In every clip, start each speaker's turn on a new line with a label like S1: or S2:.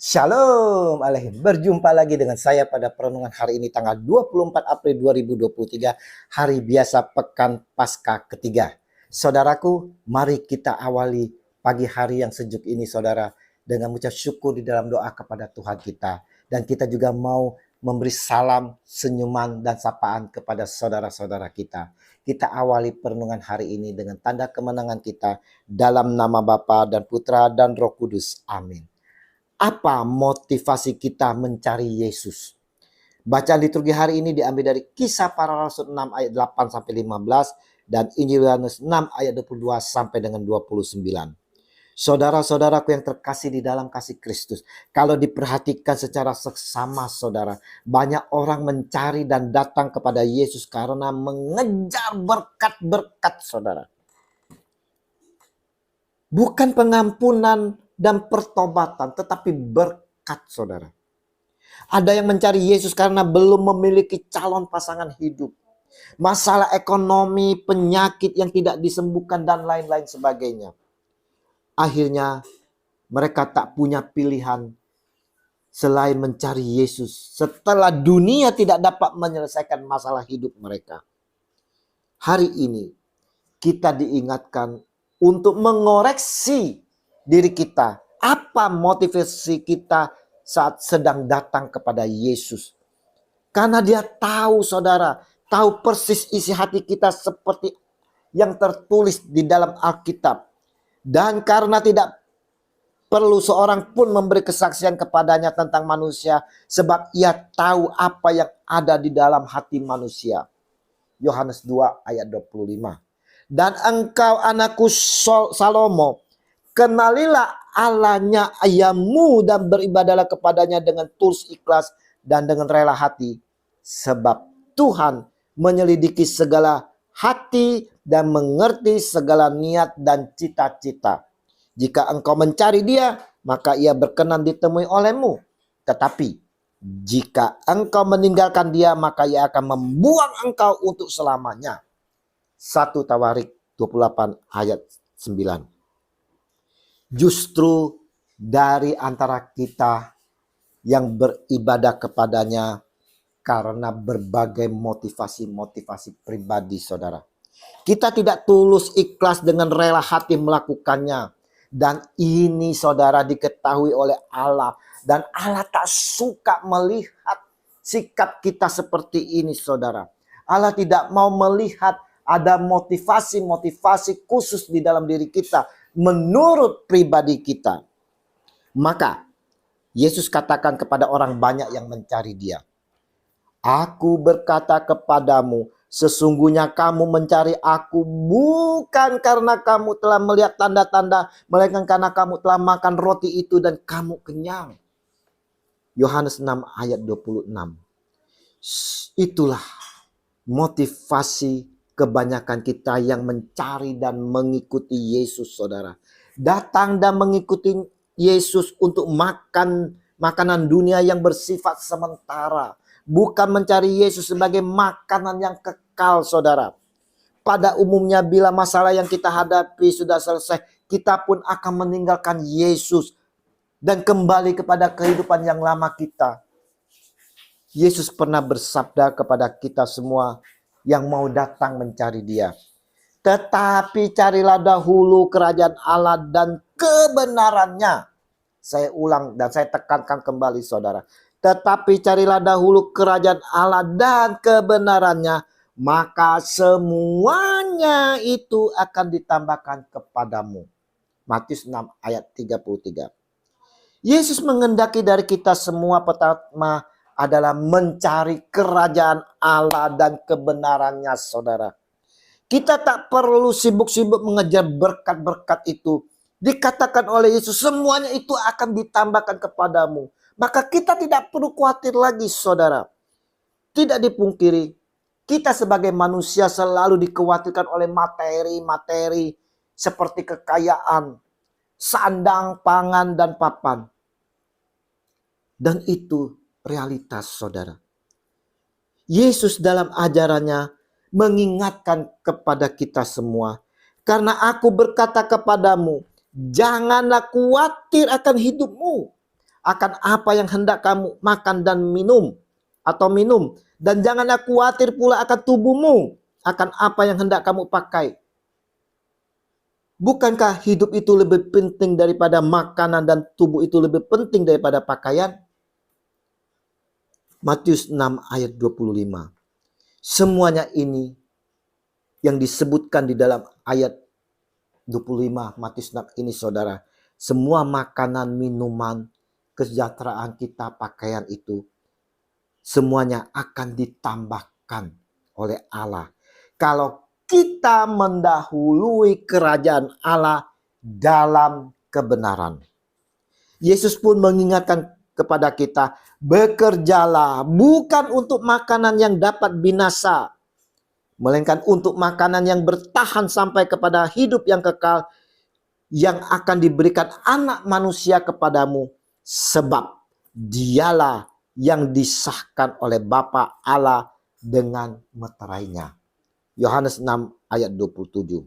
S1: Shalom Alaikum. Berjumpa lagi dengan saya pada perenungan hari ini tanggal 24 April 2023, hari biasa pekan Paskah ketiga. Saudaraku, mari kita awali pagi hari yang sejuk ini saudara dengan mengucap syukur di dalam doa kepada Tuhan kita. Dan kita juga mau memberi salam, senyuman, dan sapaan kepada saudara-saudara kita. Kita awali perenungan hari ini dengan tanda kemenangan kita dalam nama Bapa dan Putra dan Roh Kudus. Amin. Apa motivasi kita mencari Yesus? Bacaan liturgi hari ini diambil dari Kisah Para Rasul 6 ayat 8 sampai 15 dan Injil Yohanes 6 ayat 22 sampai dengan 29. Saudara-saudaraku yang terkasih di dalam kasih Kristus, kalau diperhatikan secara seksama saudara, banyak orang mencari dan datang kepada Yesus karena mengejar berkat-berkat saudara. Bukan pengampunan dan pertobatan, tetapi berkat saudara. Ada yang mencari Yesus karena belum memiliki calon pasangan hidup. Masalah ekonomi, penyakit yang tidak disembuhkan, dan lain-lain sebagainya. Akhirnya mereka tak punya pilihan selain mencari Yesus setelah dunia tidak dapat menyelesaikan masalah hidup mereka. Hari ini kita diingatkan untuk mengoreksi diri kita. Apa motivasi kita saat sedang datang kepada Yesus? Karena dia tahu saudara, tahu persis isi hati kita seperti yang tertulis di dalam Alkitab. Dan karena tidak perlu seorang pun memberi kesaksian kepadanya tentang manusia, sebab ia tahu apa yang ada di dalam hati manusia. Yohanes 2 ayat 25. Dan engkau anakku Salomo, kenalilah Allahnya ayahmu dan beribadahlah kepadanya dengan tulus ikhlas dan dengan rela hati. Sebab Tuhan menyelidiki segala hati dan mengerti segala niat dan cita-cita. Jika engkau mencari dia, maka ia berkenan ditemui olehmu. Tetapi jika engkau meninggalkan dia, maka ia akan membuang engkau untuk selamanya. 1 Tawarik 28 ayat 9. Justru dari antara kita yang beribadah kepadanya karena berbagai motivasi-motivasi pribadi saudara. Kita tidak tulus ikhlas dengan rela hati melakukannya. Dan ini saudara diketahui oleh Allah. Dan Allah tak suka melihat sikap kita seperti ini saudara. Allah tidak mau melihat ada motivasi-motivasi khusus di dalam diri kita menurut pribadi kita. Maka Yesus katakan kepada orang banyak yang mencari dia, Aku berkata kepadamu, sesungguhnya kamu mencari aku bukan karena kamu telah melihat tanda-tanda, melainkan karena kamu telah makan roti itu dan kamu kenyang. Yohanes 6 ayat 26. Itulah motivasi kebanyakan kita yang mencari dan mengikuti Yesus saudara. Datang dan mengikuti Yesus untuk makan makanan dunia yang bersifat sementara. Bukan mencari Yesus sebagai makanan yang kekal saudara. Pada umumnya bila masalah yang kita hadapi sudah selesai, kita pun akan meninggalkan Yesus dan kembali kepada kehidupan yang lama kita. Yesus pernah bersabda kepada kita semua yang mau datang mencari dia. Tetapi carilah dahulu kerajaan Allah dan kebenarannya. Saya ulang dan saya tekankan kembali saudara. Tetapi carilah dahulu kerajaan Allah dan kebenarannya, maka semuanya itu akan ditambahkan kepadamu. Matius 6 ayat 33. Yesus menghendaki dari kita semua pertama adalah mencari kerajaan Allah dan kebenarannya saudara. Kita tak perlu sibuk-sibuk mengejar berkat-berkat itu. Dikatakan oleh Yesus semuanya itu akan ditambahkan kepadamu. Maka kita tidak perlu khawatir lagi saudara. Tidak dipungkiri, kita sebagai manusia selalu dikhawatirkan oleh materi-materi seperti kekayaan, sandang, pangan, dan papan. Dan itu realitas saudara. Yesus dalam ajarannya mengingatkan kepada kita semua. Karena aku berkata kepadamu, janganlah khawatir akan hidupmu. akan apa yang hendak kamu makan dan minum atau minum. Dan janganlah khawatir pula akan tubuhmu, akan apa yang hendak kamu pakai. Bukankah hidup itu lebih penting daripada makanan dan tubuh itu lebih penting daripada pakaian? Matius 6 ayat 25. Semuanya ini yang disebutkan di dalam ayat 25 Matius 6 ini, saudara, semua makanan, minuman, kesejahteraan kita, pakaian itu semuanya akan ditambahkan oleh Allah kalau kita mendahului kerajaan Allah dalam kebenaran. Yesus pun mengingatkan kepada kita, bekerjalah bukan untuk makanan yang dapat binasa, melainkan untuk makanan yang bertahan sampai kepada hidup yang kekal, yang akan diberikan Anak Manusia kepadamu, sebab dialah yang disahkan oleh Bapa Allah dengan meterainya. Yohanes 6 ayat 27.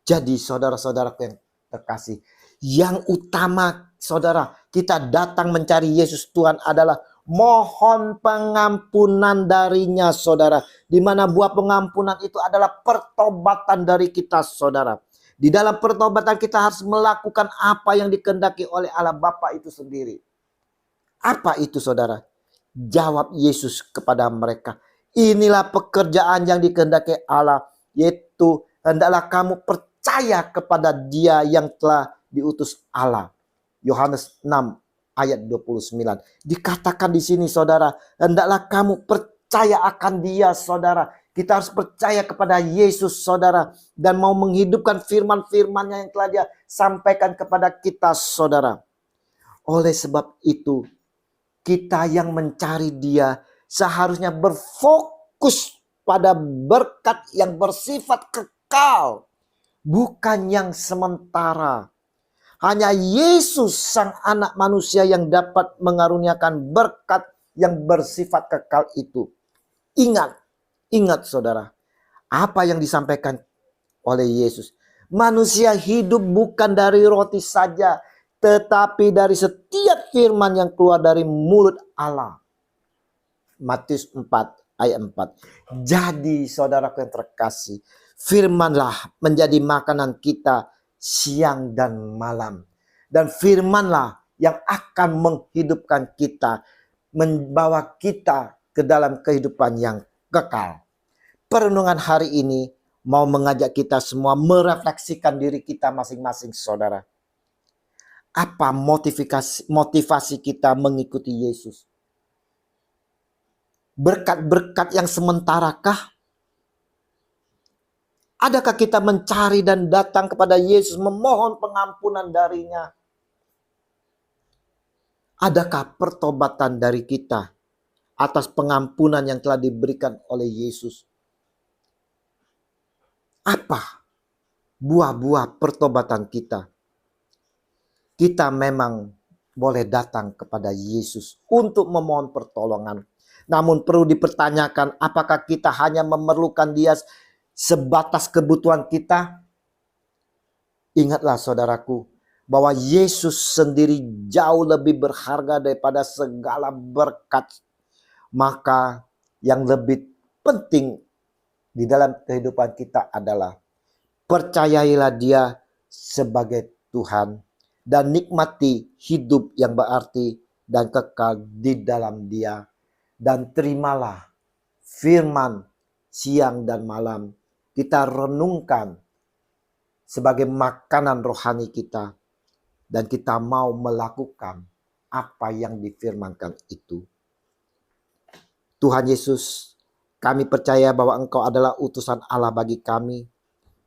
S1: Jadi saudara-saudara yang terkasih, yang utama saudara, kita datang mencari Yesus Tuhan adalah mohon pengampunan darinya, saudara. Di mana buah pengampunan itu adalah pertobatan dari kita, saudara. Di dalam pertobatan kita harus melakukan apa yang dikehendaki oleh Allah Bapa itu sendiri. Apa itu, saudara? Jawab Yesus kepada mereka, inilah pekerjaan yang dikehendaki Allah, yaitu hendaklah kamu percaya kepada Dia yang telah diutus Allah. Yohanes 6 ayat 29. Dikatakan di sini, saudara, hendaklah kamu percaya akan Dia, saudara. Kita harus percaya kepada Yesus, saudara, dan mau menghidupkan firman-firman-Nya yang telah Dia sampaikan kepada kita, saudara. Oleh sebab itu, kita yang mencari Dia seharusnya berfokus pada berkat yang bersifat kekal, bukan yang sementara. Hanya Yesus Sang Anak Manusia yang dapat mengaruniakan berkat yang bersifat kekal itu. Ingat saudara, apa yang disampaikan oleh Yesus. Manusia hidup bukan dari roti saja, tetapi dari setiap firman yang keluar dari mulut Allah. Matius 4 ayat 4. Jadi saudaraku yang terkasih, firmanlah menjadi makanan kita siang dan malam. Dan firmanlah yang akan menghidupkan kita, membawa kita ke dalam kehidupan yang kekal. Perenungan hari ini mau mengajak kita semua merefleksikan diri kita masing-masing, saudara. Apa motivasi kita mengikuti Yesus? Berkat-berkat yang sementarakah? Adakah kita mencari dan datang kepada Yesus memohon pengampunan darinya? Adakah pertobatan dari kita atas pengampunan yang telah diberikan oleh Yesus? Apa buah-buah pertobatan kita? Kita memang boleh datang kepada Yesus untuk memohon pertolongan. Namun perlu dipertanyakan, apakah kita hanya memerlukan Dia sebatas kebutuhan kita? Ingatlah saudaraku, bahwa Yesus sendiri jauh lebih berharga daripada segala berkat. Maka yang lebih penting di dalam kehidupan kita adalah percayailah Dia sebagai Tuhan dan nikmati hidup yang berarti dan kekal di dalam Dia. Dan terimalah firman siang dan malam. Kita renungkan sebagai makanan rohani kita. Dan kita mau melakukan apa yang difirmankan itu. Tuhan Yesus, kami percaya bahwa Engkau adalah utusan Allah bagi kami.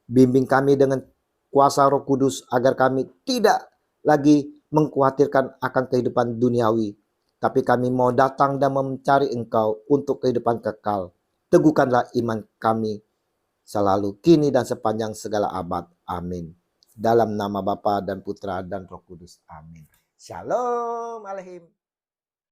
S1: Bimbing kami dengan kuasa Roh Kudus agar kami tidak lagi mengkhawatirkan akan kehidupan duniawi. Tapi kami mau datang dan mencari Engkau untuk kehidupan kekal. Teguhkanlah iman kami selalu, kini dan sepanjang segala abad. Amin. Dalam nama Bapa dan Putra dan Roh Kudus. Amin. Shalom Aleihim.